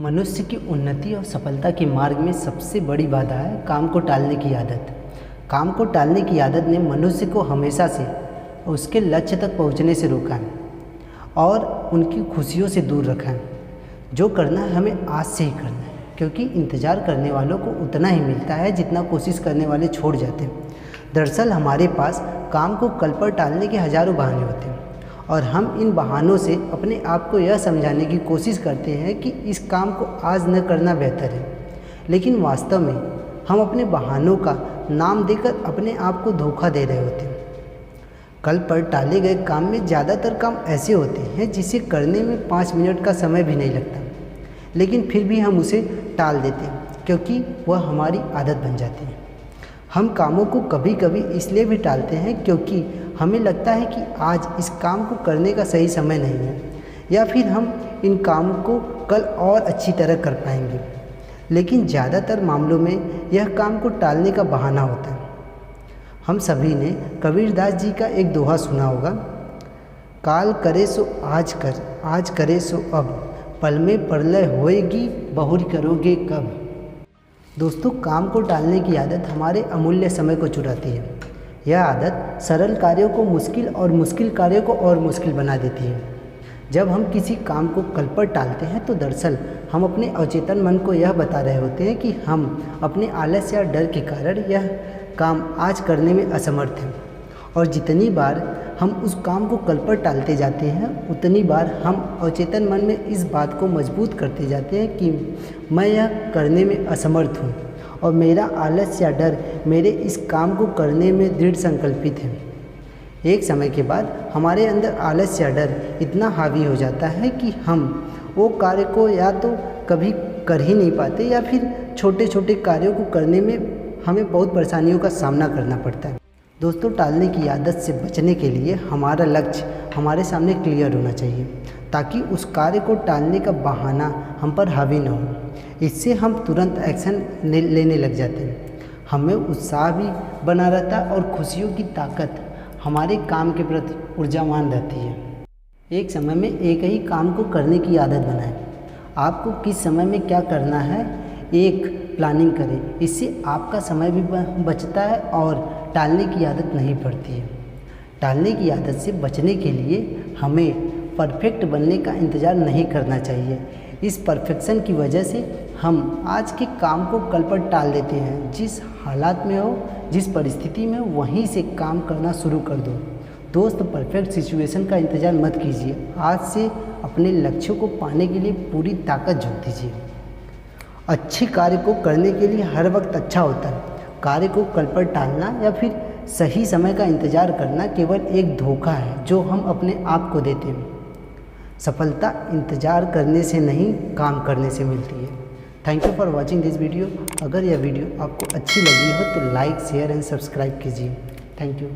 मनुष्य की उन्नति और सफलता के मार्ग में सबसे बड़ी बाधा है काम को टालने की आदत। काम को टालने की आदत ने मनुष्य को हमेशा से उसके लक्ष्य तक पहुंचने से रोका है और उनकी खुशियों से दूर रखा है। जो करना है हमें आज से ही करना है, क्योंकि इंतज़ार करने वालों को उतना ही मिलता है जितना कोशिश करने वाले छोड़ जाते हैं। दरअसल हमारे पास काम को कल पर टालने के हज़ारों बहाने होते हैं और हम इन बहानों से अपने आप को यह समझाने की कोशिश करते हैं कि इस काम को आज न करना बेहतर है, लेकिन वास्तव में हम अपने बहानों का नाम देकर अपने आप को धोखा दे रहे होते हैं। कल पर टाले गए काम में ज़्यादातर काम ऐसे होते हैं जिसे करने में 5 मिनट का समय भी नहीं लगता, लेकिन फिर भी हम उसे टाल देते हैं क्योंकि वह हमारी आदत बन जाती है। हम कामों को कभी कभी इसलिए भी टालते हैं क्योंकि हमें लगता है कि आज इस काम को करने का सही समय नहीं है, या फिर हम इन कामों को कल और अच्छी तरह कर पाएंगे। लेकिन ज़्यादातर मामलों में यह काम को टालने का बहाना होता है। हम सभी ने कबीरदास जी का एक दोहा सुना होगा, काल करे सो आज कर, आज करे सो अब, पल में प्रलय होएगी, बहुरी करोगे कब। दोस्तों, काम को टालने की आदत हमारे अमूल्य समय को चुराती है। यह आदत सरल कार्यों को मुश्किल और मुश्किल कार्यों को और मुश्किल बना देती है। जब हम किसी काम को कल पर टालते हैं तो दरअसल हम अपने अवचेतन मन को यह बता रहे होते हैं कि हम अपने आलस या डर के कारण यह काम आज करने में असमर्थ हैं। और जितनी बार हम उस काम को कल पर टालते जाते हैं, उतनी बार हम अवचेतन मन में इस बात को मजबूत करते जाते हैं कि मैं यह करने में असमर्थ हूँ और मेरा आलस या डर मेरे इस काम को करने में दृढ़ संकल्पित है। एक समय के बाद हमारे अंदर आलस या डर इतना हावी हो जाता है कि हम वो कार्य को या तो कभी कर ही नहीं पाते, या फिर छोटे छोटे कार्यों को करने में हमें बहुत परेशानियों का सामना करना पड़ता है। दोस्तों, टालने की आदत से बचने के लिए हमारा लक्ष्य हमारे सामने क्लियर होना चाहिए, ताकि उस कार्य को टालने का बहाना हम पर हावी न हो। इससे हम तुरंत एक्शन लेने लग जाते हैं। हमें उत्साह भी बना रहता है और खुशियों की ताकत हमारे काम के प्रति ऊर्जावान रहती है। एक समय में एक ही काम को करने की आदत बनाएं। आपको किस समय में क्या करना है एक प्लानिंग करें। इससे आपका समय भी बचता है और टालने की आदत नहीं पड़ती है। टालने की आदत से बचने के लिए हमें परफेक्ट बनने का इंतज़ार नहीं करना चाहिए। इस परफेक्शन की वजह से हम आज के काम को कल पर टाल देते हैं। जिस हालात में हो, जिस परिस्थिति में हो, वहीं से काम करना शुरू कर दो। दोस्त, परफेक्ट सिचुएशन का इंतज़ार मत कीजिए। आज से अपने लक्ष्यों को पाने के लिए पूरी ताकत झोंक दीजिए। अच्छे कार्य को करने के लिए हर वक्त अच्छा होता है। कार्य को कल पर टालना या फिर सही समय का इंतज़ार करना केवल एक धोखा है जो हम अपने आप को देते हैं। सफलता इंतज़ार करने से नहीं, काम करने से मिलती है। Thank you for watching this video. अगर यह वीडियो आपको अच्छी लगी हो तो लाइक, शेयर एंड सब्सक्राइब कीजिए। Thank you.